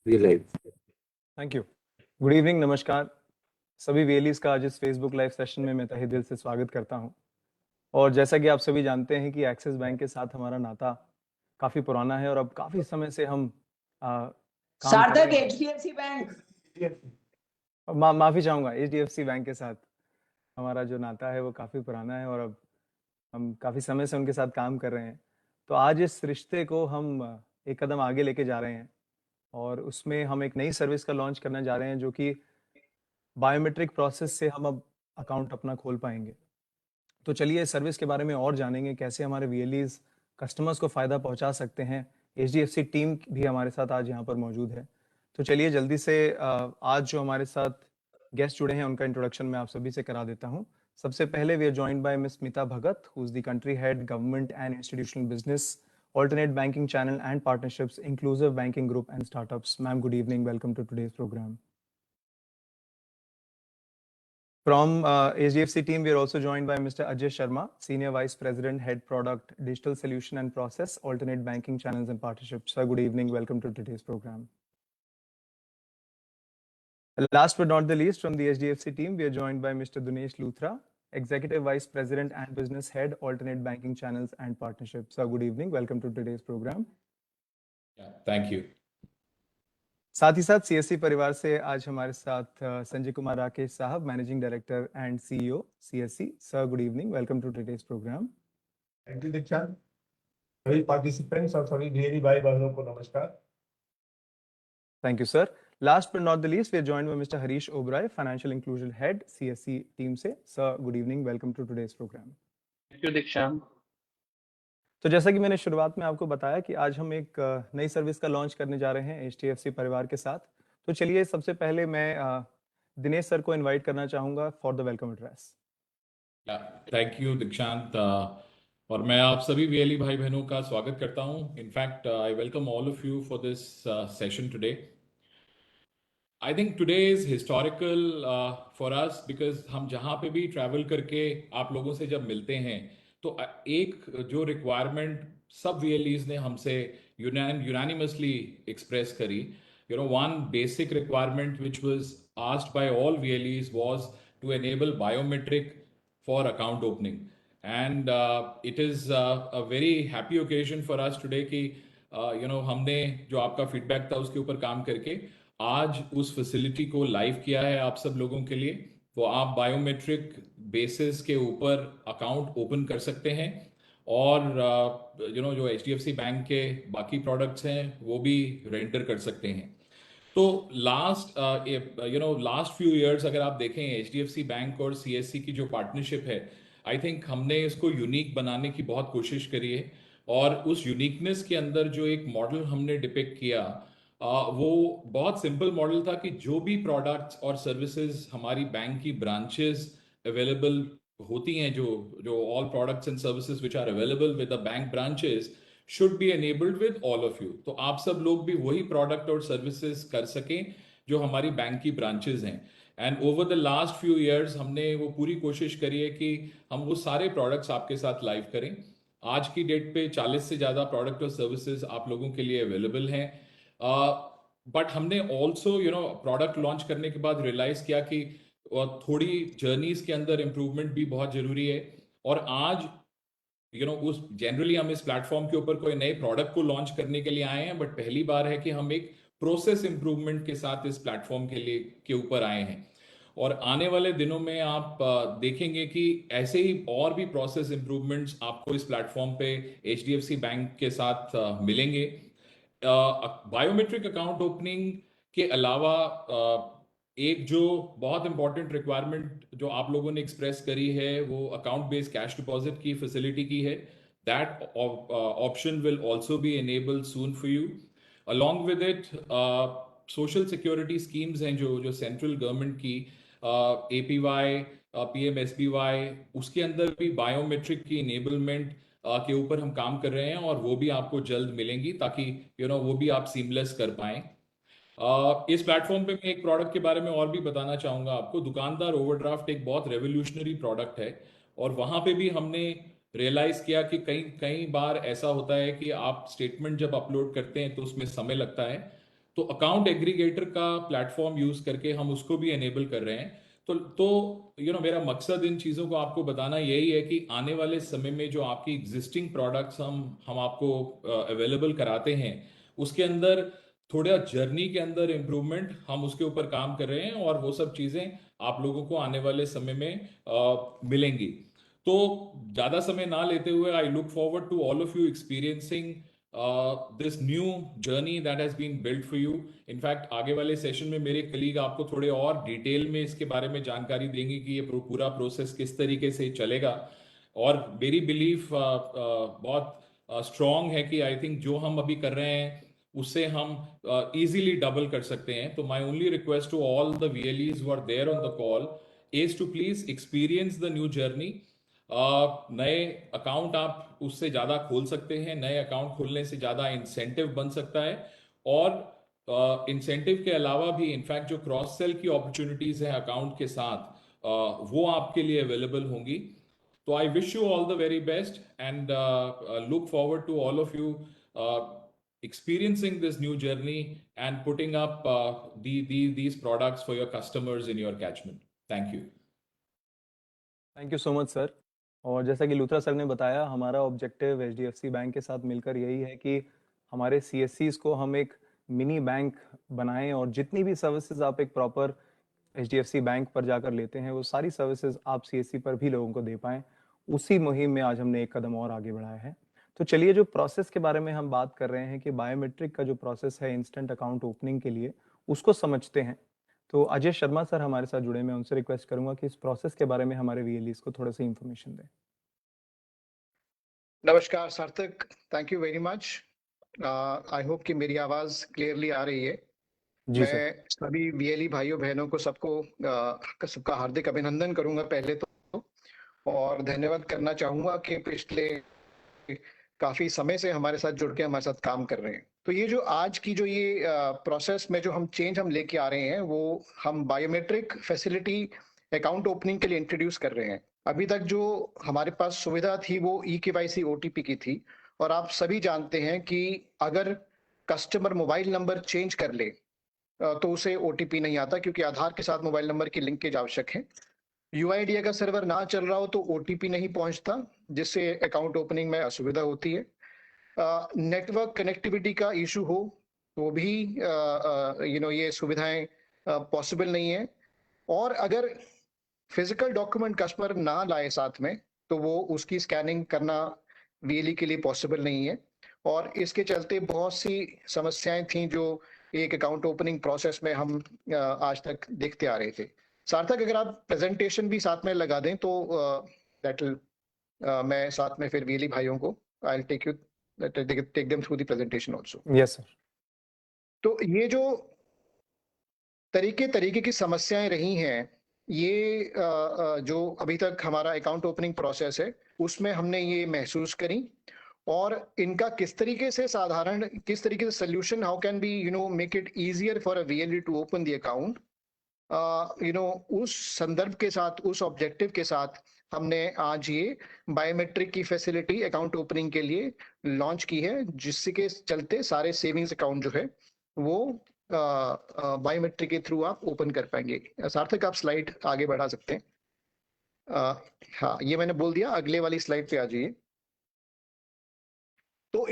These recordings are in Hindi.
Thank you. गुड इवनिंग, नमस्कार सभी वेलीज का आज इस फेसबुक लाइव सेशन में मैं तहे दिल से स्वागत करता हूं। और जैसा कि आप सभी जानते हैं कि एक्सिस बैंक के साथ हमारा नाता काफी पुराना है और अब काफी समय से हम काम कर सार्थक रहे हैं। एचडीएफसी बैंक माफी चाहूंगा, एचडीएफसी बैंक के साथ हमारा जो नाता है वो काफी पुराना है और अब हम काफी समय से उनके साथ काम कर रहे हैं। तो आज इस रिश्ते को हम एक कदम आगे लेके जा रहे हैं और उसमें हम एक नई सर्विस का लॉन्च करने जा रहे हैं जो कि बायोमेट्रिक प्रोसेस से हम अब अकाउंट अपना खोल पाएंगे। तो चलिए सर्विस के बारे में और जानेंगे, कैसे हमारे वीएलईज कस्टमर्स को फ़ायदा पहुंचा सकते हैं। एचडीएफसी टीम भी हमारे साथ आज यहाँ पर मौजूद है। तो चलिए जल्दी से आज जो हमारे साथ गेस्ट जुड़े हैं उनका इंट्रोडक्शन मैं आप सभी से करा देता हूँ। सबसे पहले we are joined by miss Smita Bhagat, who is the country head government and institutional business, alternate banking channel and partnerships, inclusive banking group and startups. Ma'am, good evening. Welcome to today's program. From HDFC team, we are also joined by Mr. Ajay Sharma, Senior Vice President, Head Product, Digital Solution and Process, Alternate Banking Channels and Partnerships. Sir, good evening. Welcome to today's program. Last but not the least, from the HDFC team, we are joined by Mr. Dinesh Luthra, Executive Vice President and Business Head, Alternate Banking Channels and Partnerships. Sir, good evening. Welcome to today's program. Yeah, thank you. साथ ही साथ सीएससी परिवार से आज हमारे साथ संजय कुमार राकेश साहब, managing director and CEO CSC. Sir, good evening, welcome to today's programme. Thank you Dikshant. सभी पार्टिसिपेंट्स और सभी वीएलई भाई बहनों को नमस्कार। Thank you sir. Last but not the least, we are joined by mister Harish Oberoi, financial inclusion head CSC team से। Sir, good evening, welcome to today's programme. Thank you Dikshant. तो जैसा कि मैंने शुरुआत में आपको बताया कि आज हम एक नई सर्विस का लॉन्च करने जा रहे हैं एचडीएफसी परिवार के साथ। तो चलिए सबसे पहले मैं दिनेश सर को इनवाइट करना चाहूंगा for the welcome address. Thank you दीक्षांत। और मैं आप सभी वीएलई भाई बहनों का स्वागत करता हूं। In fact I welcome all of you for this session today. I think today is historical for us because हम जहां पे भी ट्रैवल करके आप लोगों से जब मिलते हैं तो एक जो रिक्वायरमेंट सब वीएलईज ने हमसे यूनानिमसली एक्सप्रेस करी, you know, one basic requirement which was asked by all VLEs was to enable biometric for account opening. And it is a very happy occasion for us today कि you know, हमने जो आपका फीडबैक था उसके ऊपर काम करके आज उस फैसिलिटी को लाइव किया है आप सब लोगों के लिए। तो आप बायोमेट्रिक बेसिस के ऊपर अकाउंट ओपन कर सकते हैं और you know, जो HDFC बैंक के बाकी प्रोडक्ट्स हैं वो भी रेंडर कर सकते हैं। तो लास्ट फ्यू इयर्स अगर आप देखें HDFC बैंक और CSC की जो पार्टनरशिप है, आई थिंक हमने इसको यूनिक बनाने की बहुत कोशिश करी है। और उस यूनिकनेस के अंदर जो एक मॉडल हमने डिपिक्ट किया वो बहुत सिंपल मॉडल था कि जो भी प्रोडक्ट्स और सर्विसेज हमारी बैंक की ब्रांचेस अवेलेबल होती हैं, जो all products and services which are available with the bank branches should be enabled with all of you। तो आप सब लोग भी वही प्रोडक्ट और सर्विसेज कर सकें जो हमारी बैंक की ब्रांचेस हैं। And over the last few years हमने वो पूरी कोशिश करी है कि हम वो सारे प्रोडक्ट्स आपके साथ लाइव करें। आज की डेट पे 40 से ज़्यादा प्रोडक्ट और सर्विसेज आप लोगों के लिए अवेलेबल हैं। बट हमने ऑल्सो प्रोडक्ट लॉन्च करने के बाद रियलाइज किया कि थोड़ी जर्नीज के अंदर इम्प्रूवमेंट भी बहुत ज़रूरी है। और आज उस जनरली हम इस प्लेटफॉर्म के ऊपर कोई नए प्रोडक्ट को लॉन्च करने के लिए आए हैं, बट पहली बार है कि हम एक प्रोसेस इंप्रूवमेंट के साथ इस प्लेटफॉर्म के ऊपर आए हैं। और आने वाले दिनों में आप देखेंगे कि ऐसे ही और भी प्रोसेस इंप्रूवमेंट्स आपको इस प्लेटफॉर्म पे HDFC बैंक के साथ मिलेंगे। बायोमेट्रिक अकाउंट ओपनिंग के अलावा एक जो बहुत इंपॉर्टेंट रिक्वायरमेंट जो आप लोगों ने एक्सप्रेस करी है वो अकाउंट बेस्ड कैश डिपॉजिट की फैसिलिटी की है। That option will also be enabled soon for you. Along with it, social security schemes हैं जो सेंट्रल गवर्नमेंट की APY, PMSBY, उसके अंदर भी बायोमेट्रिक की इनेबलमेंट के ऊपर हम काम कर रहे हैं और वो भी आपको जल्द मिलेंगी ताकि वो भी आप सीमलेस कर पाएं। इस प्लेटफॉर्म पे मैं एक प्रोडक्ट के बारे में और भी बताना चाहूंगा आपको। दुकानदार ओवरड्राफ्ट एक बहुत रेवोल्यूशनरी प्रोडक्ट है और वहां पे भी हमने रियलाइज किया कि कई बार ऐसा होता है कि आप स्टेटमेंट जब अपलोड करते हैं तो उसमें समय लगता है। तो अकाउंट एग्रीगेटर का प्लेटफॉर्म यूज करके हम उसको भी एनेबल कर रहे हैं। तो मेरा मकसद इन चीज़ों को आपको बताना यही है कि आने वाले समय में जो आपकी एग्जिस्टिंग प्रोडक्ट्स हम आपको अवेलेबल कराते हैं, उसके अंदर थोड़ा जर्नी के अंदर इम्प्रूवमेंट हम उसके ऊपर काम कर रहे हैं, और वो सब चीज़ें आप लोगों को आने वाले समय में मिलेंगी। तो ज़्यादा समय ना लेते हुए, I look forward to all of you experiencing this new journey that has been built for you. In fact आगे वाले सेशन में मेरे कलीग आपको थोड़े और डिटेल में इसके बारे में जानकारी देंगे कि ये पूरा प्रोसेस किस तरीके से चलेगा। और मेरी बिलीफ बहुत स्ट्रॉन्ग है कि आई थिंक जो हम अभी कर रहे हैं उससे हम इजीली डबल कर सकते हैं। तो my only request to all the VLEs who are there on the call is to please experience the new journey। नए अकाउंट आप उससे ज़्यादा खोल सकते हैं, नए अकाउंट खोलने से ज़्यादा इंसेंटिव बन सकता है, और इंसेंटिव के अलावा भी इनफैक्ट जो क्रॉस सेल की अपॉर्चुनिटीज हैं अकाउंट के साथ, वो आपके लिए अवेलेबल होंगी। तो I wish you all the very best and look forward to all of you experiencing this new journey and putting up these products for your customers in your catchment. Thank you. Thank you so much sir. और जैसा कि लूथरा सर ने बताया, हमारा ऑब्जेक्टिव HDFC बैंक के साथ मिलकर यही है कि हमारे CSCs को हम एक मिनी बैंक बनाएं, और जितनी भी सर्विसेज आप एक प्रॉपर HDFC बैंक पर जाकर लेते हैं, वो सारी सर्विसेज आप CSC पर भी लोगों को दे पाएं। उसी मुहिम में आज हमने एक कदम और आगे बढ़ाया है। तो चलिए, जो प्रोसेस के बारे में हम बात कर रहे हैं कि बायोमेट्रिक का जो प्रोसेस है इंस्टेंट अकाउंट ओपनिंग के लिए, उसको समझते हैं। तो अजय शर्मा सर हमारे साथ जुड़े, मैं उनसे रिक्वेस्ट करूंगा कि इस प्रोसेस के बारे में हमारे VLEs को थोड़ा सा इंफॉर्मेशन दें। नमस्कार सार्थक, thank you very much. I hope कि मेरी आवाज क्लियरली आ रही है। जी सर। मैं सभी VLE भाइयों बहनों को सबका हार्दिक अभिनंदन करूंगा पहले तो, और धन्यवाद करना चाहूंगा कि पिछले काफी समय से हमारे साथ जुड़ के हमारे साथ काम कर रहे हैं। तो ये जो आज की जो ये प्रोसेस में जो हम चेंज लेके आ रहे हैं, वो हम बायोमेट्रिक फैसिलिटी अकाउंट ओपनिंग के लिए इंट्रोड्यूस कर रहे हैं। अभी तक जो हमारे पास सुविधा थी वो eKYC OTP की थी, और आप सभी जानते हैं कि अगर कस्टमर मोबाइल नंबर चेंज कर ले तो उसे OTP नहीं आता, क्योंकि आधार के साथ मोबाइल नंबर की लिंकेज आवश्यक है। UIDAI का सर्वर ना चल रहा हो तो OTP नहीं पहुंचता, जिससे अकाउंट ओपनिंग में असुविधा होती है। नेटवर्क कनेक्टिविटी का इशू हो तो भी ये सुविधाएं पॉसिबल नहीं है। और अगर फिजिकल डॉक्यूमेंट कस्टमर ना लाए साथ में, तो वो उसकी स्कैनिंग करना VLE के लिए पॉसिबल नहीं है। और इसके चलते बहुत सी समस्याएं थी जो एक अकाउंट ओपनिंग प्रोसेस में हम आज तक देखते आ रहे थे। सार्थक, अगर आप प्रेजेंटेशन भी साथ में लगा दें तो मैं साथ में फिर VLE भाइयों को I take them through the presentation also. Yes sir. तो ये जो तरीके की समस्याएं रही हैं, ये जो अभी तक हमारा अकाउंट ओपनिंग प्रोसेस है उसमें हमने ये महसूस करी, और इनका किस तरीके से solution, how can be make it easier for a VLE to open the account, उस संदर्भ के साथ, उस ऑब्जेक्टिव के साथ हमने आज ये बायोमेट्रिक की फैसिलिटी अकाउंट ओपनिंग के लिए लॉन्च की है, जिसके चलते सारे सेविंग्स अकाउंट जो है वो बायोमेट्रिक के थ्रू आप ओपन कर पाएंगे। सार्थक, आप स्लाइड आगे बढ़ा सकते हैं। हाँ, ये मैंने बोल दिया, अगले वाली स्लाइड पे आ जाइए। तो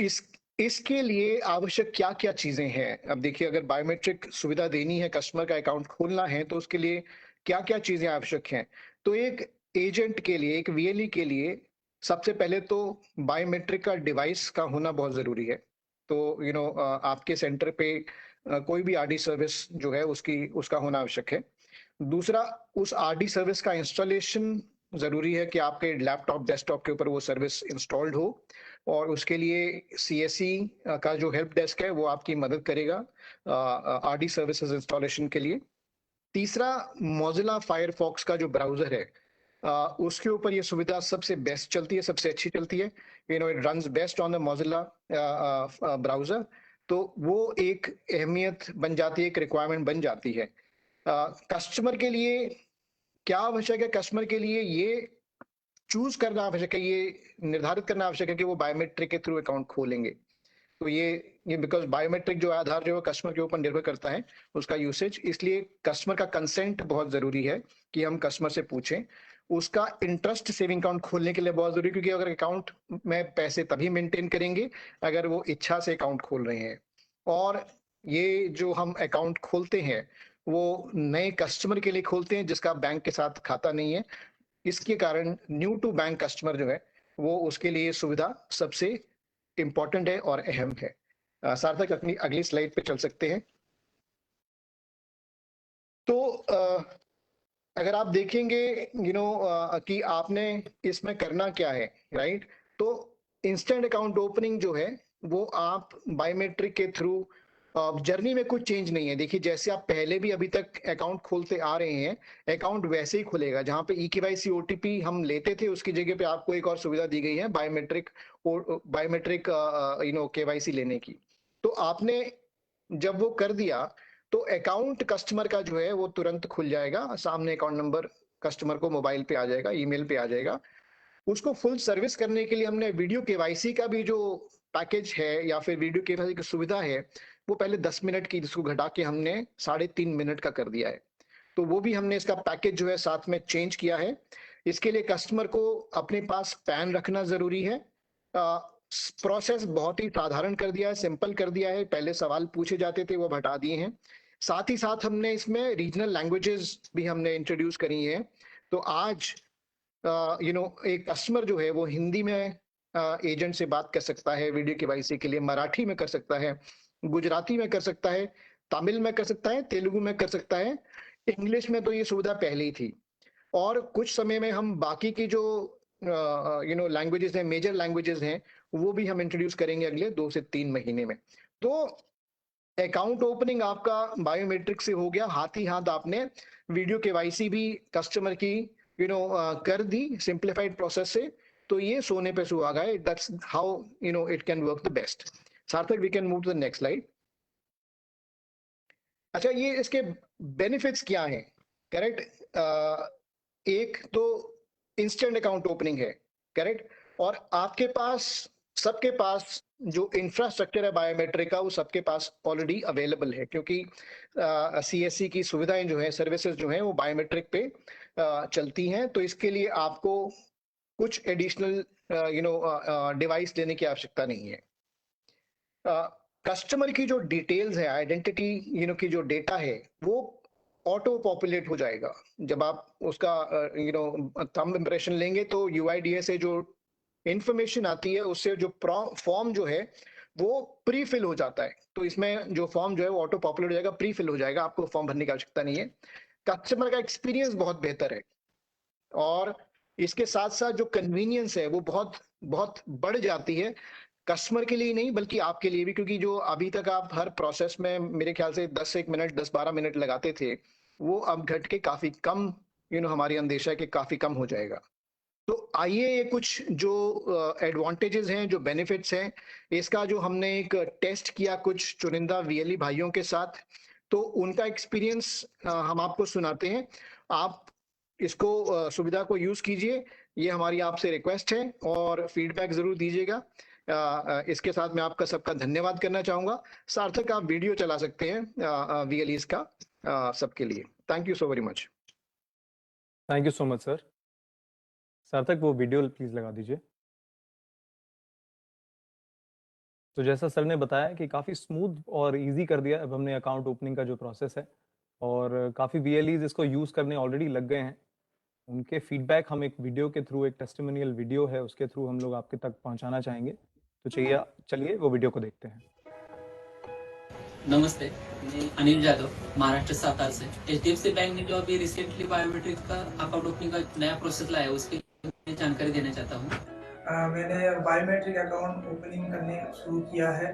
इसके लिए आवश्यक क्या क्या चीजें हैं? अब देखिए, अगर बायोमेट्रिक सुविधा देनी है, कस्टमर का अकाउंट खोलना है, तो उसके लिए क्या क्या चीजें आवश्यक हैं? तो एक एजेंट के लिए, एक VLE के लिए सबसे पहले तो बायोमेट्रिक का डिवाइस का होना बहुत जरूरी है। तो आपके सेंटर पे कोई भी RD सर्विस जो है उसका होना आवश्यक है। दूसरा, उस RD सर्विस का इंस्टॉलेशन जरूरी है कि आपके लैपटॉप, डेस्कटॉप के ऊपर वो सर्विस इंस्टॉल्ड हो, और उसके लिए CSC का जो हेल्प डेस्क है वो आपकी मदद करेगा RD सर्विसेज इंस्टॉलेशन के लिए। तीसरा, मोजिला फायरफॉक्स का जो ब्राउजर है, उसके ऊपर ये सुविधा सबसे बेस्ट चलती है, सबसे अच्छी चलती है। It runs best on the Mozilla browser. तो वो एक अहमियत बन जाती है, एक रिक्वायरमेंट बन जाती है। कस्टमर के लिए क्या आवश्यक है? कस्टमर के लिए ये चूज करना आवश्यक है, ये निर्धारित करना आवश्यक है कि वो बायोमेट्रिक के थ्रू अकाउंट खोलेंगे। तो ये बिकॉज बायोमेट्रिक जो आधार जो है कस्टमर के ऊपर निर्भर करता है उसका यूसेज, इसलिए कस्टमर का कंसेंट बहुत जरूरी है कि हम कस्टमर से पूछें। उसका इंटरेस्ट सेविंग अकाउंट खोलने के लिए बहुत जरूरी है, क्योंकि अगर अकाउंट में पैसे तभी मेंटेन करेंगे अगर वो इच्छा से अकाउंट खोल रहे हैं। और ये जो हम अकाउंट खोलते हैं वो नए कस्टमर के लिए खोलते हैं जिसका बैंक के साथ खाता नहीं है। इसके कारण न्यू टू बैंक कस्टमर जो है वो उसके लिए सुविधा सबसे इंपॉर्टेंट है और अहम है। सार्थक अपनी अगली स्लाइड पे चल सकते हैं। तो अगर आप देखेंगे कि आपने इसमें करना क्या है, राइट, तो इंस्टेंट अकाउंट ओपनिंग जो है वो आप बायोमेट्रिक के थ्रू, जर्नी में कुछ चेंज नहीं है। देखिए जैसे आप पहले भी अभी तक अकाउंट खोलते आ रहे हैं, अकाउंट वैसे ही खुलेगा। जहां पे eKYC OTP हम लेते थे उसकी जगह पे आपको एक और सुविधा दी गई है बायोमेट्रिक KYC लेने की। तो आपने जब वो कर दिया तो अकाउंट कस्टमर का जो है वो तुरंत खुल जाएगा, सामने अकाउंट नंबर कस्टमर को मोबाइल पे आ जाएगा, ईमेल पे आ जाएगा। उसको फुल सर्विस करने के लिए हमने वीडियो KYC का भी जो पैकेज है या फिर वीडियो KYC की सुविधा है वो पहले 10 मिनट की, जिसको घटा के हमने 3.5 मिनट का कर दिया है। तो वो भी हमने इसका पैकेज जो है साथ में चेंज किया है। इसके लिए कस्टमर को अपने पास पैन रखना जरूरी है। प्रोसेस बहुत ही साधारण कर दिया है, सिंपल कर दिया है। पहले सवाल पूछे जाते थे वो हटा दिए हैं। साथ ही साथ हमने इसमें रीजनल लैंग्वेजेस भी हमने इंट्रोड्यूस करी हैं। तो आज एक कस्टमर जो है वो हिंदी में एजेंट से बात कर सकता है वीडियो KYC के लिए, मराठी में कर सकता है, गुजराती में कर सकता है, तमिल में कर सकता है, तेलुगु में कर सकता है। इंग्लिश में तो ये सुविधा पहले ही थी। और कुछ समय में हम बाकी की जो लैंग्वेजेस हैं, मेजर लैंग्वेजेस हैं, वो भी हम इंट्रोड्यूस करेंगे अगले 2 से 3 महीने में। तो अकाउंट ओपनिंग आपका बायोमेट्रिक से हो गया, हाथ ही हाथ आपने वीडियो KYC भी कस्टमर की कर दी सिंप्लीफाइड प्रोसेस से। तो ये सोने पे सुहागा है। That's how it can work the best. Sarthak, we can move to the next slide. अच्छा, ये इसके बेनिफिट्स क्या हैं? करेक्ट, एक तो इंस्टेंट अकाउंट ओपनिंग है, करेक्ट, और आपके पास, सबके पास जो इंफ्रास्ट्रक्चर है बायोमेट्रिक का वो सबके पास ऑलरेडी अवेलेबल है, क्योंकि CSC की सुविधाएं जो है, सर्विसेज जो है वो बायोमेट्रिक पे चलती हैं। तो इसके लिए आपको कुछ एडिशनल डिवाइस लेने की आवश्यकता नहीं है। कस्टमर की जो डिटेल्स है, आइडेंटिटी की जो डेटा है वो ऑटो पॉपुलेट हो जाएगा। जब आप उसका थंब इंप्रेशन लेंगे तो UIDAI से जो इंफॉर्मेशन आती है उससे जो फॉर्म जो है वो प्री फिल हो जाता है। तो इसमें जो फॉर्म जो है वो ऑटो पॉपुलेट हो जाएगा, प्री फिल हो जाएगा, आपको फॉर्म भरने की आवश्यकता नहीं है। कस्टमर का एक्सपीरियंस बहुत बेहतर है और इसके साथ साथ जो कन्वीनियंस है वो बहुत बहुत बढ़ जाती है, कस्टमर के लिए नहीं बल्कि आपके लिए भी, क्योंकि जो अभी तक आप हर प्रोसेस में मेरे ख्याल से 10 मिनट 10-12 मिनट लगाते थे वो अब घट के काफी कम, हमारी अंदेशा है कि काफी कम हो जाएगा। तो आइए ये कुछ जो एडवांटेजेस हैं, जो बेनिफिट्स हैं, इसका जो हमने एक टेस्ट किया कुछ चुनिंदा VLE भाइयों के साथ, तो उनका एक्सपीरियंस हम आपको सुनाते हैं। आप इसको सुविधा को यूज कीजिए, ये हमारी आपसे रिक्वेस्ट है, और फीडबैक जरूर दीजिएगा। इसके साथ मैं आपका सबका धन्यवाद करना चाहूंगा। सार्थक, आप वीडियो चला सकते हैं VLEs का सबके लिए। Thank you so very much. Thank you so much sir. सार्थक, वो वीडियो प्लीज लगा दीजिए। तो जैसा सर ने बताया कि काफ़ी स्मूथ और इजी कर दिया अब हमने अकाउंट ओपनिंग का जो प्रोसेस है, और काफ़ी VLEs इसको यूज़ करने ऑलरेडी लग गए हैं। उनके फीडबैक हम एक वीडियो के थ्रू, एक टेस्टिमोनियल वीडियो है उसके थ्रू हम लोग आपके तक पहुंचाना चाहेंगे। तो चलिए वो वीडियो को देखते हैं। नमस्ते, मैं अनिल जादव, महाराष्ट्र सातारा से। HDFC बैंक ने जो अभी रिसेंटली बायोमेट्रिक का अकाउंट ओपनिंग का नया प्रोसेस लाया है उसकी जानकारी देना चाहता हूँ। मैंने बायोमेट्रिक अकाउंट ओपनिंग करने शुरू किया है।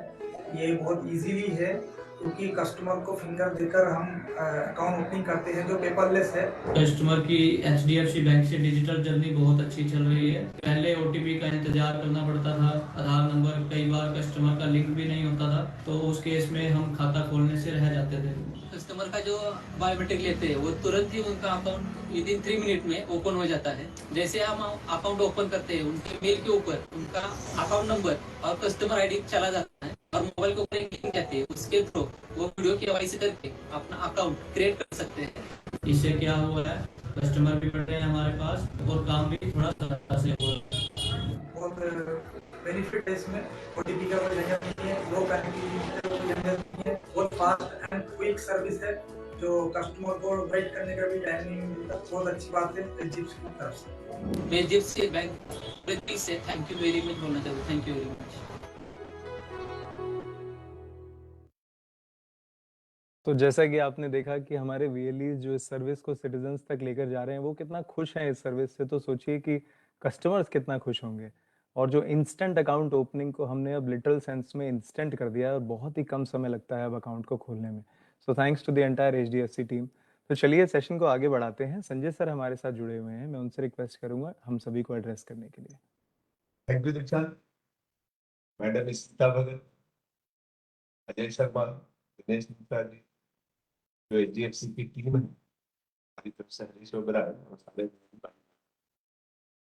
ये बहुत इजीली है क्योंकि कस्टमर को फिंगर देकर हम अकाउंट ओपनिंग करते हैं जो पेपरलेस है। कस्टमर की HDFC बैंक से डिजिटल जर्नी बहुत अच्छी चल रही है। पहले OTP का इंतजार करना पड़ता था, आधार नंबर, कई बार कस्टमर का लिंक भी नहीं होता था, तो उस केस में हम खाता खोलने से रह जाते थे। कस्टमर का जो बायोमेट्रिक लेते हैं वो तुरंत ही उनका अकाउंट विदिन 3 मिनट में ओपन हो जाता है। जैसे हम अकाउंट ओपन करते हैं उनके मेल के ऊपर उनका अकाउंट नंबर और कस्टमर ID चला जाता है और मोबाइल के ऊपर एक लिंक रहती है, उसके थ्रू वो वीडियो केवाईसी करके अपना अकाउंट क्रिएट कर सकते हैं। इससे क्या हुआ है, कस्टमर भी बढ़ रहे हैं हमारे पास और काम भी थोड़ा सरलता से हो रहा है। बहुत बेनिफिट है इसमें। ओटीपी का कोई झंझट नहीं है, लो बैंकिंग का कोई झंझट नहीं है, बहुत फास्ट एंड क्विक सर्विस है, जो कस्टमर को वेट करने का भी टाइम नहीं मिलता। बहुत अच्छी बात है एचडीएफसी की तरफ से। मैं एचडीएफसी बैंक से थैंक यू वेरी मच बोलना चाहता हूँ। Thank you very much. तो जैसा कि आपने देखा कि हमारे वीएलई जो इस सर्विस को सिटीजन्स तक लेकर जा रहे हैं वो कितना खुश हैं इस सर्विस से, तो सोचिए कि कस्टमर्स कितना खुश होंगे। और जो इंस्टेंट अकाउंट ओपनिंग को हमने अब लिटरल सेंस में इंस्टेंट कर दिया है और बहुत ही कम समय लगता है अब अकाउंट को खोलने में। So thanks to the entire HDFC team. तो चलिए सेशन को आगे बढ़ाते हैं। संजय सर हमारे साथ जुड़े हुए हैं, मैं उनसे रिक्वेस्ट करूंगा हम सभी को एड्रेस करने के लिए। थैंक यू दीक्षांत, मैडम स्मिता भगत, अजय शर्मा, दिनेश मिश्रा जी, जो एचडीएफसी की टीम है, हमारी तरफ से हरीश ओबरा है और सारे भाई।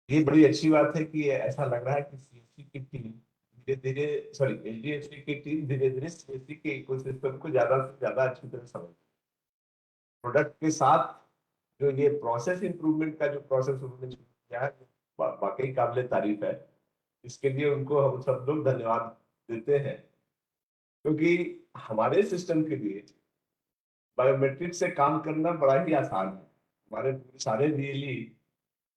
ये बड़ी अच्छी बात है कि ऐसा लग रहा है कि सीएससी की टीम धीरे धीरे, सॉरी एचडीएफसी की टीम धीरे धीरे सीएससी के इकोसिस्टम को ज्यादा से ज्यादा अच्छी तरह समझ प्रोडक्ट के साथ जो ये प्रोसेस इंप्रूवमेंट का जो प्रोसेस उन्होंने शुरू किया है वाकई काबिले तारीफ है। इसके लिए उनको हम सब लोग धन्यवाद देते हैं, क्योंकि हमारे सिस्टम के लिए बायोमेट्रिक से काम करना बड़ा ही आसान है। हमारे सारे बीएलई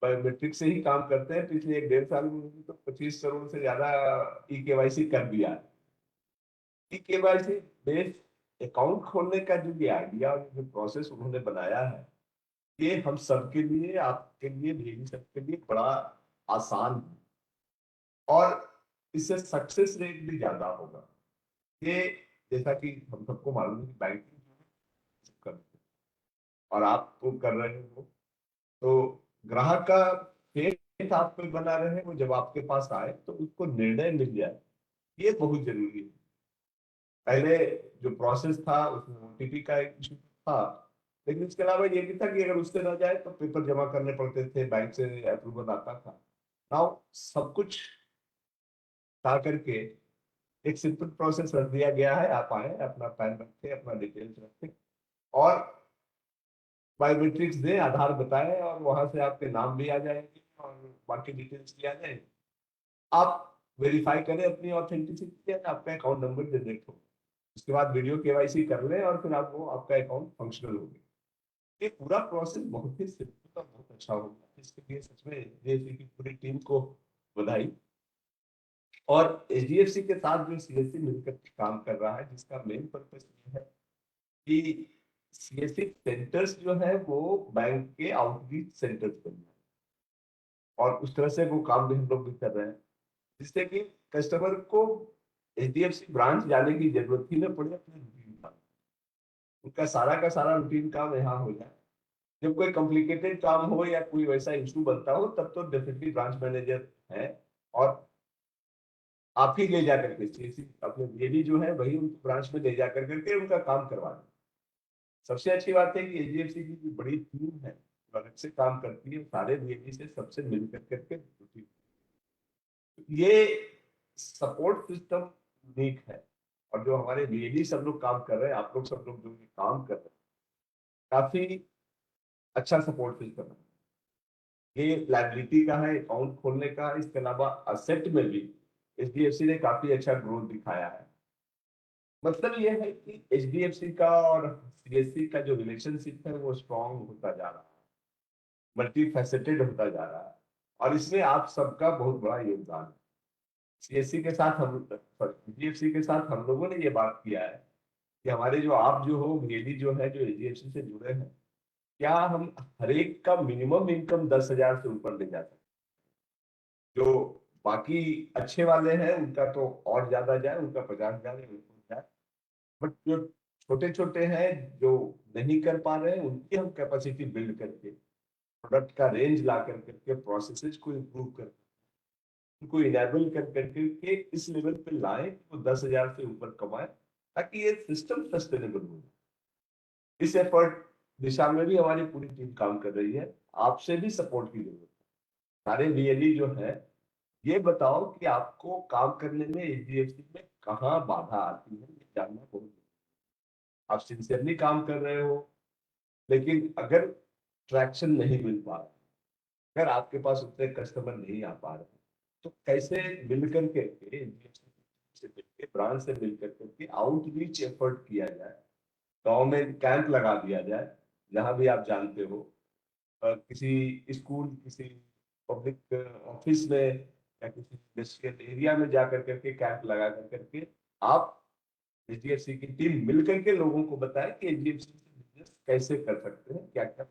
बायोमेट्रिक से ही काम करते हैं। पिछले 1.5 साल में तो 25 करोड़ से ज्यादा ई केवाईसी कर दिया। ई केवाईसी बेस्ड अकाउंट खोलने का जो ये आइडिया और जो प्रोसेस उन्होंने बनाया है, ये हम सबके लिए, आपके लिए, बीएलई सबके लिए बड़ा आसान है और इससे सक्सेस रेट भी ज्यादा होगा। ये जैसा कि हम सबको मालूम है कि बैंकिंग करते और आप तो कर रहे हो, तो ग्राहक का फेथ आप पे बना रहे, वो जब आपके पास आए तो उसको निर्णय मिल जाए, ये बहुत जरूरी है। पहले जो प्रोसेस था उसमें ओटीपी का एक इशू था, लेकिन इसके अलावा ये भी था कि अगर उससे ना जाए तो पेपर जमा करने पड़ते थे, बैंक से अप्रूवल आता था। नाउ सब कुछ था करके एक सिंपल प्रोसेस रख दिया गया है। आप आए, अपना पैन रखें, अपना डिटेल्स रखें और बायोमेट्रिक्स दें, आधार बताएं और वहां से आपके नाम भी आ जाएंगे और बाकी डिटेल्स भी आ जाएंगे। आप वेरीफाई करें अपनी ऑथेंटिसिटी, आपका अकाउंट नंबर जनरेट हो, उसके बाद वीडियो केवाईसी कर लें और फिर आपको आपका अकाउंट फंक्शनल हो गया। ये पूरा प्रोसेस बहुत ही सिंपल और बहुत अच्छा होगा। इसके लिए सच में एचडीएफसी की पूरी टीम को बधाई। और एचडीएफसी के साथ जो सीएससी मिलकर काम कर रहा है, जिसका मेन पर्पस ये है कि सीएससी सेंटर्स जो है वो बैंक के आउटरीच सेंटर्स बन जाए और उस तरह से वो काम भी हम लोग भी कर रहे हैं, जिससे कि कस्टमर को एचडीएफसी ब्रांच जाने की जरूरत ही न पड़े। अपने रूटीन काम, उनका सारा का सारा रूटीन काम यहाँ हो जाए। जब कोई कॉम्प्लिकेटेड काम हो या कोई वैसा इशू बनता हो, तब तो डेफिनेटली ब्रांच मैनेजर है और आप ही ले जाकर के सीएससी अपने बीएलई जो है वही उनको ब्रांच में ले जाकर करके उनका काम करवा दें। सबसे अच्छी बात है कि एचडीएफसी की जो बड़ी टीम है जो अलग से काम करती है, सारे बीएलई से सबसे मिलकर करके ये सपोर्ट सिस्टम यूनिक है। और जो हमारे बीएलई सब लोग काम कर रहे हैं, आप लोग सब लोग जो ये काम कर रहे हैं, काफी अच्छा सपोर्ट सिस्टम है। ये लाइबिलिटी का है, अकाउंट खोलने का, इसके अलावा असेट में भी एचडीएफसी ने काफी अच्छा ग्रोथ दिखाया है। मतलब ये है कि एचडीएफसी का और सीएससी का जो रिलेशनशिप है वो स्ट्रॉन्ग होता जा रहा है, मल्टी फैसेटेड होता जा रहा है और इसमें आप सबका बहुत बड़ा योगदान है। सीएससी के साथ हम, एचडीएफसी के साथ हम लोगों ने ये बात किया है कि हमारे जो आप जो हो बीएलई जो है, जो एचडीएफसी से जुड़े हैं, क्या हम हर एक का मिनिमम इनकम 10,000 से ऊपर ले जा सकते। जो बाकी अच्छे वाले हैं उनका तो और ज्यादा जाए, उनका 50,000 जाए, बट जो छोटे छोटे हैं जो नहीं कर पा रहे हैं, उनकी हम कैपेसिटी बिल्ड करके प्रोडक्ट का रेंज ला करके प्रोसेसेस को इम्प्रूव कर, उनको इनेबल कर करके इस लेवल पे लाए कि वो 10,000 से ऊपर कमाए, ताकि ये सिस्टम सस्टेनेबल हो। इस एफर्ट दिशा में भी हमारी पूरी टीम काम कर रही है। आपसे भी सपोर्ट की जरूरत है। सारे बीएलई जो है, ये बताओ कि आपको काम करने में एचडीएफसी में कहाँ बाधा आती है ये जानना बहुत जरूरी है। आप सिंसियरली काम कर रहे हो, लेकिन अगर ट्रैक्शन नहीं मिल पा रहा, अगर आपके पास उतने कस्टमर नहीं आ पा रहे, तो कैसे मिलकर के से मिलकर ब्रांच से मिलकर के आउटरीच एफर्ट किया जाए, गांव में कैंप लगा दिया जाए, जहां भी आप जानते हो, किसी स्कूल, किसी पब्लिक ऑफिस में या किसी इंडस्ट्रियल एरिया में जाकर करके कैंप लगा करके आप एचडीएफसी की टीम मिलकर के लोगों को बताए कि एचडीएफसी से बिजनेस कैसे कर सकते हैं, क्या क्या,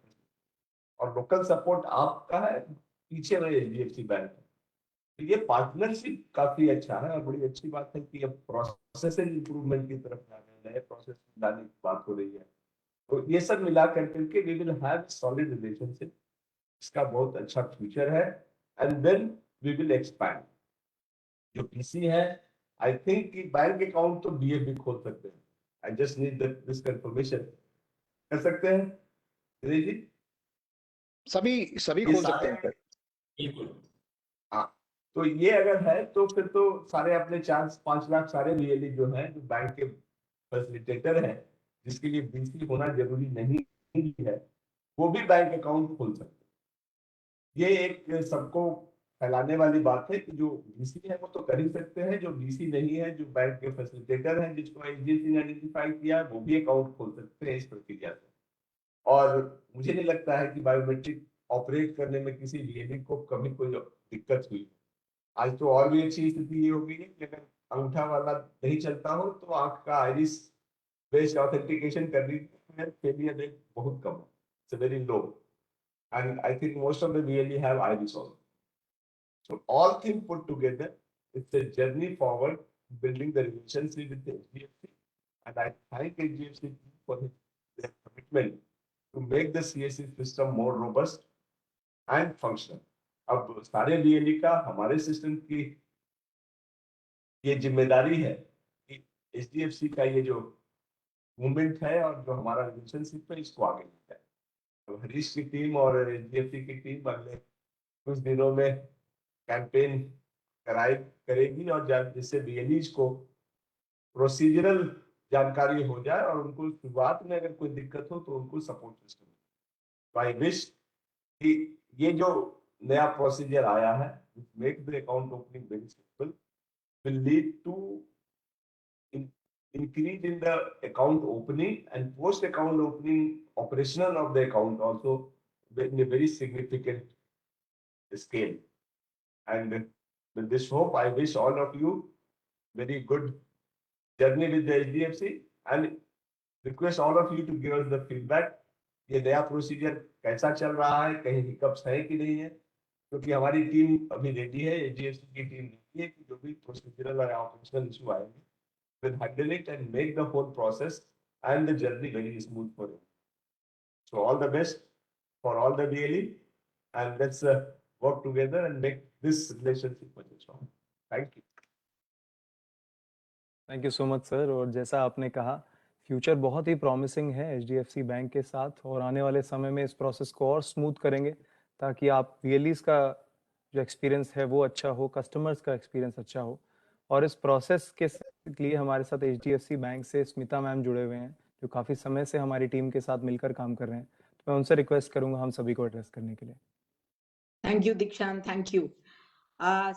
और लोकल सपोर्ट आपका है, पीछे में एचडीएफसी बैंक है। तो ये पार्टनरशिप काफी अच्छा है और बड़ी अच्छी बात है कि अब प्रोसेस इंप्रूवमेंट की तरफ जा रहे हैं, नए प्रोसेस लाने की बात हो रही है। तो ये सब मिला करके we will have solid relationship, इसका बहुत अच्छा फ्यूचर है, and then we will expand. जो पीसी है, आई थिंक कि बैंक अकाउंट तो डीएफबी खोल सकते हैं, I just need this confirmation. कर सकते हैं दिनेश जी? सभी ये खोल सकते सारे, हैं सर। बिल्कुल। हाँ, तो ये अगर है तो फिर तो सारे अपने 4-5 लाख सारे रियली जो है, जो बैंक के फैसिलिटेटर है, जिसके लिए बीसी होना जरूरी नहीं है, वो भी बैंक अकाउंट खोल सकते हैं। ये एक सबको फैलाने वाली बात है कि जो बीसी है वो तो कर ही सकते हैं, जो बीसी नहीं है, जो बैंक के फैसिलिटेटर हैं, जिसको एचडीएफसी ने आइडेंटिफाई किया, वो भी अकाउंट खोल सकते हैं इस प्रक्रिया से। और मुझे नहीं लगता है कि बायोमेट्रिक ऑपरेट करने में किसी रियली को कभी कोई दिक्कत हुई। आज तो और भी अच्छी स्थिति ये हो गई है कि अगर अंगूठा वाला नहीं चलता हो तो आंख का आइरिस बेस्ड ऑथेंटिकेशन करने में फेलियर रेट बहुत कम है, it's very low, and I think most of the really have iris also. So all things put together, it's a journey forward, building the relationship with the HDFC, and I thank HDFC for their commitment to make the CSC system more robust and functional. अब सारे डीएलई का हमारे सिस्टम की ये जिम्मेदारी है कि एचडीएफसी का ये जो मूवमेंट है और जो हमारा रिलेशनशिप है, इसको आगे ले जाए। तो हरीश की टीम और एचडीएफसी की टीम अगले कुछ दिनों में कैंपेन करेगी, और जिससे डीएलईज को प्रोसीजरल जानकारी हो जाए और उनको शुरुआत में अगर कोई दिक्कत हो तो उनको सपोर्ट सिस्टम। तो आई विश कि ये जो नया प्रोसीजर आया है, make the account opening very simple, will lead to increase in the account opening and post account opening operational of the account also in a very significant scale. And with this hope, I wish all of you very good journey with the HDFC and request all of you to give us the feedback. ये नया प्रोसीजर कैसा चल रहा है, कहीं हिकअप्स है कि नहीं है, क्योंकि हमारी टीम अभी रेडी है, एचडीएफसी की टीम रेडी है कि जो भी प्रोसीजरल और ऑपरेशनल इशू आएंगे, we'll handle it and make the whole process and the journey very smooth for you. So all the best for all the DLE, and let's work together and make this relationship much strong. Thank you. Thank you so much sir. और जैसा आपने कहा, फ्यूचर बहुत ही प्रॉमिसिंग है एचडीएफसी बैंक के साथ, और आने वाले समय में इस प्रोसेस को और स्मूथ करेंगे ताकि आप वीएलईज का जो एक्सपीरियंस है वो अच्छा हो, कस्टमर्स का एक्सपीरियंस अच्छा हो। और इस प्रोसेस के लिए हमारे साथ एचडीएफसी बैंक से स्मिता मैम जुड़े हुए हैं, जो काफ़ी समय से हमारी टीम के साथ मिलकर काम कर रहे हैं। तो मैं उनसे रिक्वेस्ट करूंगा हम सभी को एड्रेस करने के लिए। थैंक यू दीक्षांत, थैंक यू।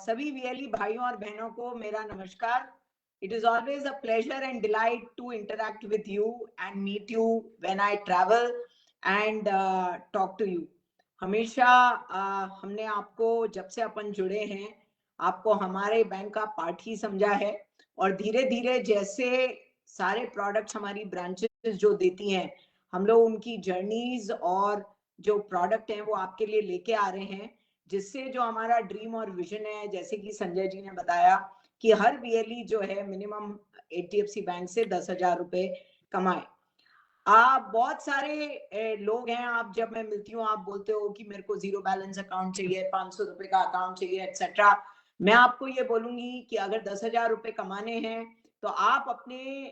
सभी वीएलई भाइयों और बहनों को मेरा नमस्कार। It is always a pleasure and delight to interact with you and meet you when I travel and talk to you. हमेशा हमने आपको जब से अपन जुड़े हैं, आपको हमारे बैंक का पार्ट ही समझा है, और धीरे धीरे जैसे सारे प्रोडक्ट्स हमारी ब्रांचेस जो देती हैं, हम लोग उनकी जर्नीज और जो प्रोडक्ट हैं वो आपके लिए लेके आ रहे हैं, जिससे जो हमारा ड्रीम और विजन है, जैसे कि संजय जी ने बताया कि हर वीएलई जो है मिनिमम एचडीएफसी बैंक से 10,000 रुपए कमाए। आप बहुत सारे लोग हैं, आप जब मैं मिलती हूँ आप बोलते हो कि मेरे को 0 बैलेंस अकाउंट चाहिए, 500 रुपए का अकाउंट चाहिए, एक्सेट्रा। मैं आपको ये बोलूंगी कि अगर 10,000 रुपए कमाने हैं तो आप अपने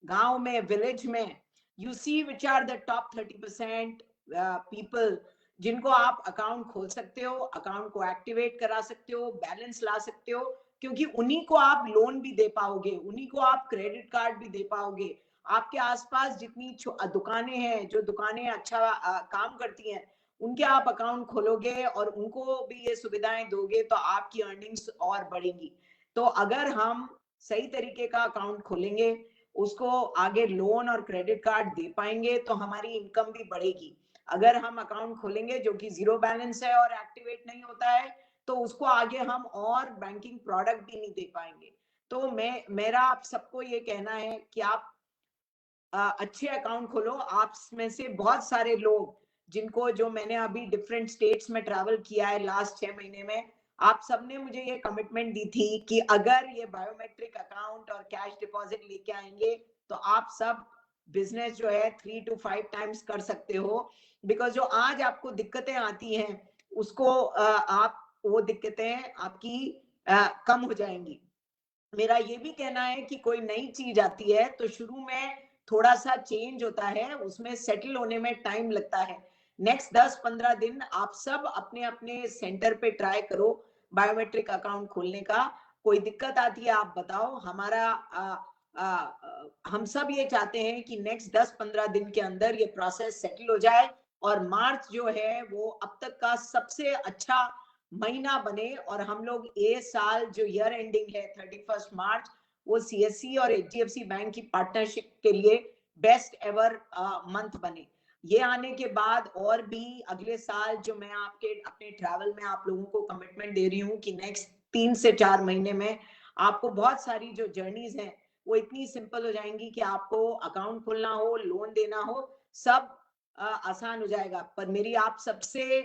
गांव में, विलेज में, you see which are the top 30% people जिनको आप अकाउंट खोल सकते हो, अकाउंट को एक्टिवेट करा सकते हो, बैलेंस ला सकते हो, क्योंकि उन्हीं को आप लोन भी दे पाओगे, उन्हीं को आप क्रेडिट कार्ड भी दे पाओगे। आपके आसपास जितनी दुकानें हैं, जो दुकानें अच्छा काम करती हैं, उनके आप अकाउंट खोलोगे और उनको भी ये सुविधाएं दोगे तो आपकी अर्निंग्स और बढ़ेंगी। तो अगर हम सही तरीके का अकाउंट खोलेंगे, उसको आगे लोन और क्रेडिट कार्ड दे पाएंगे तो हमारी इनकम भी बढ़ेगी। अगर हम अकाउंट खोलेंगे जो कि जीरो बैलेंस है और एक्टिवेट नहीं होता है, तो उसको आगे हम और बैंकिंग प्रोडक्ट भी नहीं दे पाएंगे। तो मेरा आप सबको ये कहना है कि आप अच्छे अकाउंट खोलो। आप में से बहुत सारे लोग जिनको, जो मैंने अभी डिफरेंट स्टेट्स में ट्रैवल किया है लास्ट 6 महीने में, आप सबने मुझे ये कमिटमेंट दी थी कि अगर ये बायोमेट्रिक अकाउंट और कैश डिपॉजिट लेके आएंगे तो आप सब बिजनेस जो है 3 to 5 टाइम्स कर सकते हो। बिकॉज जो आज आपको दिक्कतें आती हैं उसको आप, वो दिक्कतें आपकी कम हो जाएंगी। मेरा ये भी कहना है कि कोई नई चीज आती है तो शुरू में थोड़ा सा चेंज होता है, उसमें सेटल होने में टाइम लगता है। नेक्स्ट 10-15 दिन आप सब अपने अपने सेंटर पे ट्राई करो बायोमेट्रिक अकाउंट खोलने का। कोई दिक्कत आती है आप बताओ। हम सब ये चाहते हैं कि नेक्स्ट 10-15 दिन के अंदर ये प्रोसेस सेटल हो जाए और मार्च जो है वो अब तक का सबसे अच्छा महीना बने और हम लोग ये साल जो ईयर एंडिंग है 31 मार्च, वो सीएससी और एचडीएफसी बैंक की पार्टनरशिप के लिए बेस्ट एवर मंथ बने। ये आने के बाद और भी अगले साल जो मैं आपके अपने ट्रैवल में आप लोगों को कमिटमेंट दे रही हूँ कि नेक्स्ट 3 से 4 महीने में आपको बहुत सारी जो जर्नीज हैं वो इतनी सिंपल हो जाएंगी कि आपको अकाउंट खोलना हो, लोन देना हो, सब आसान हो जाएगा। पर मेरी आप सबसे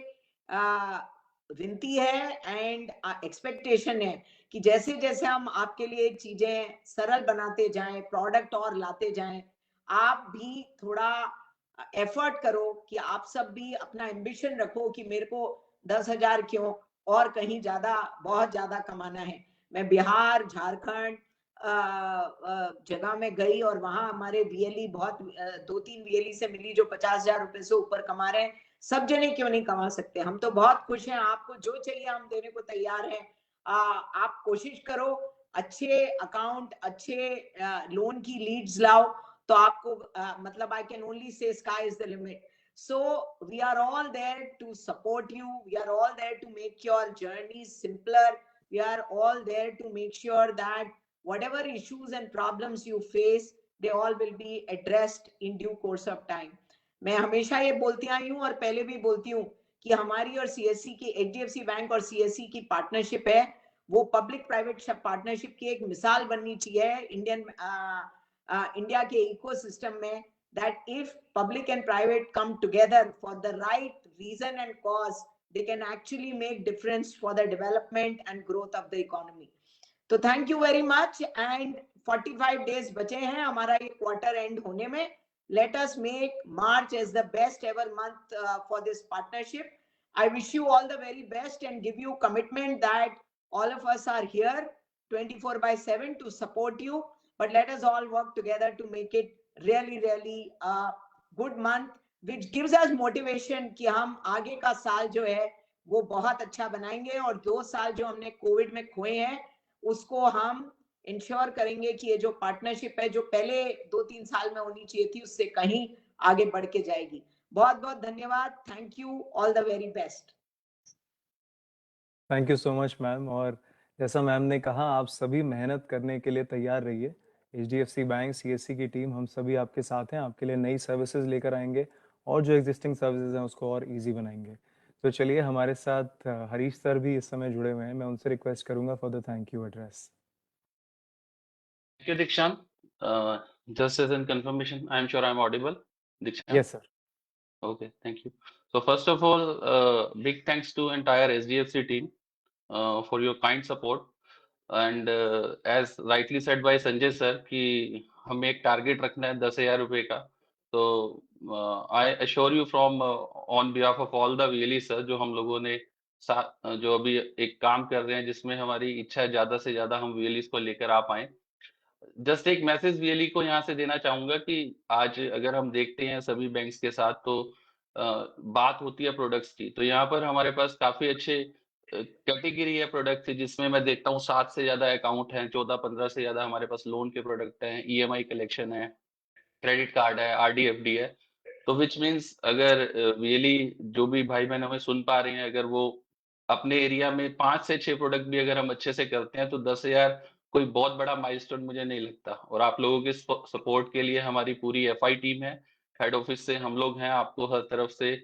विनती है एंड एक्सपेक्टेशन है कि जैसे जैसे हम आपके लिए चीजें सरल बनाते जाएं, प्रोडक्ट और लाते जाएं, आप भी थोड़ा एफर्ट करो कि आप सब भी अपना एम्बिशन रखो कि मेरे को 10,000 क्यों और कहीं ज्यादा, बहुत ज्यादा कमाना है। मैं बिहार, झारखंड जगह में गई और वहां हमारे वीएलई बहुत 2-3 वीएलई से मिली जो 50,000 रुपए से ऊपर कमा रहे हैं। सब जने क्यों नहीं कमा सकते? हम तो बहुत खुश हैं, आपको जो चाहिए हम देने को तैयार हैं। आप कोशिश करो, अच्छे अकाउंट, अच्छे लोन की लीड्स लाओ तो आपको मतलब I can only say sky is the limit. So we are all there to support you. We are all there to make your journey simpler. We are all there to make sure that whatever issues and problems you face, they all will be addressed in due course of time. मैं हमेशा ये बोलती आई हूँ और पहले भी बोलती हूँ कि हमारी और सीएससी की, एचडीएफसी बैंक और सीएससी की पार्टनरशिप है, वो पब्लिक प्राइवेट पार्टनरशिप की एक मिसाल बननी चाहिए इंडिया के इकोसिस्टम में, that if public and private come together for the right reason and cause, they can actually make difference for the development and growth of the economy. तो thank you very much and 45 days बचे हैं हमारा ये quarter end होने में. Let us make March as the best ever month for this partnership. I wish you all the very best and give you commitment that all of us are here 24/7 to support you. But let us all work together to make it really a good month which gives us motivation कि हम आगे का साल जो है वो बहुत अच्छा बनाएंगे और 2 साल जो हमने कोविड में खोए हैं उसको हम इंश्योर करेंगे कि ये जो पार्टनरशिप है जो पहले 2-3 साल में होनी चाहिए थी उससे कहीं आगे बढ़ के जाएगी। बहुत बहुत धन्यवाद। Thank you, all the very best. Thank you so much ma'am. और जैसा मैम ने कहा, आप सभी मेहनत करने के लिए तैयार रहिए। एचडीएफसी बैंक, सीएससी की टीम, हम सभी आपके साथ हैं। आपके लिए नई सर्विसेज लेकर आएंगे और जो एग्जिस्टिंग सर्विसेज हैं उसको और इजी बनाएंगे। तो चलिए, हमारे साथ हरीश सर भी इस समय जुड़े हुए हैं। मैं उनसे रिक्वेस्ट करूंगा for the thank you address. Thank you, Dikshant. Just as in confirmation, I am sure I am audible. Dikshant? Yes, sir. Okay, thank you. So first of all, big thanks to entire SDFC team for your kind support. And as rightly said by Sanjay sir कि हमें एक टारगेट रखना है 10,000 रुपए का। तो I assure you from on behalf of all the VLE sir जो हम लोगों ने जो अभी एक काम कर रहे हैं जिसमें हमारी इच्छा है ज्यादा से ज्यादा हम VLEs को लेकर आ पाए। जस्ट एक मैसेज वीएलई को यहाँ से देना चाहूंगा कि आज अगर हम देखते हैं सभी बैंक्स के साथ तो बात होती है प्रोडक्ट्स की, तो यहाँ पर हमारे पास काफी अच्छे कैटेगरी है प्रोडक्ट की जिसमें मैं देखता हूँ 7 से ज्यादा अकाउंट हैं, 14-15 से ज्यादा हमारे पास लोन के प्रोडक्ट हैं, EMI कलेक्शन है, क्रेडिट कार्ड है, RD FD है। तो विच मीन्स अगर रियली जो भी भाई बहन हमें सुन पा रहे हैं, अगर वो अपने एरिया में 5 से 6 प्रोडक्ट भी अगर हम अच्छे से करते हैं तो 10,000 कोई बहुत बड़ा माइलस्टोन मुझे नहीं लगता। और आप लोगों के सपोर्ट के लिए हमारी पूरी FI टीम है, हेड ऑफिस से हम लोग हैं, आपको हर तरफ से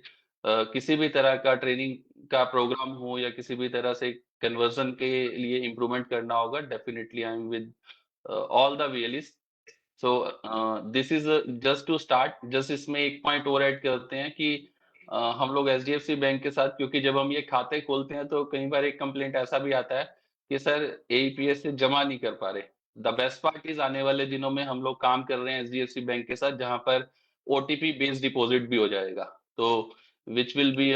किसी भी तरह का ट्रेनिंग का प्रोग्राम हो या किसी भी तरह से कन्वर्जन के लिए इम्प्रूवमेंट करना होगा, definitely I am with all the VLEs। So this is just to start. Just इसमें एक पॉइंट और ऐड करते हैं कि हम लोग HDFC बैंक के साथ, क्योंकि जब हम ये खाते खोलते हैं तो कई बार एक कंप्लेंट ऐसा भी आता है कि सर AEPS से जमा नहीं कर पा रहे। द बेस्ट पार्ट इज आने वाले दिनों में हम लोग काम कर रहे हैं HDFC बैंक के साथ, जहां पर OTP बेस्ड डिपॉजिट भी हो जाएगा। तो which will be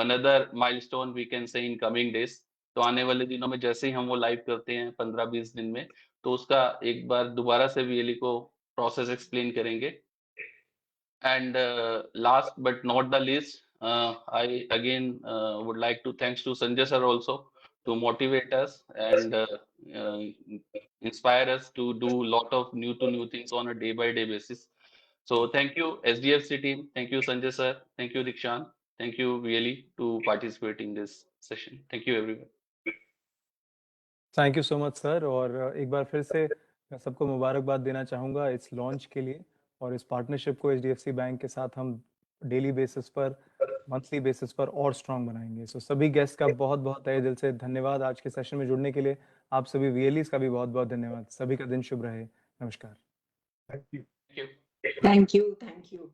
another milestone we can say in coming days। तो आने वाले दिनों में जैसे ही हम वो लाइव करते हैं 15-20 दिन में, तो उसका एक बार दोबारा से VLE को प्रोसेस एक्सप्लेन करेंगे। And last but not the least, I again would like to thanks to Sanjay sir also to motivate us and inspire us to do lot of new things on a day by day basis। So thank you SDFC team, thank you Sanjay sir, thank you Dikshant, thank you VLE to participate in this session। Thank you everyone। Thank you so much sir. और एक बार फिर से मैं सबको मुबारकबाद देना चाहूँगा इस लॉन्च के लिए और इस पार्टनरशिप को HDFC बैंक के साथ हम डेली बेसिस पर, मंथली बेसिस पर और स्ट्रांग बनाएंगे। सो सभी गेस्ट का बहुत बहुत तहे दिल से धन्यवाद आज के सेशन में जुड़ने के लिए। आप सभी VLEs का भी बहुत बहुत धन्यवाद। सभी का दिन शुभ रहे। नमस्कार। Thank you. Thank you। Thank you. Thank you.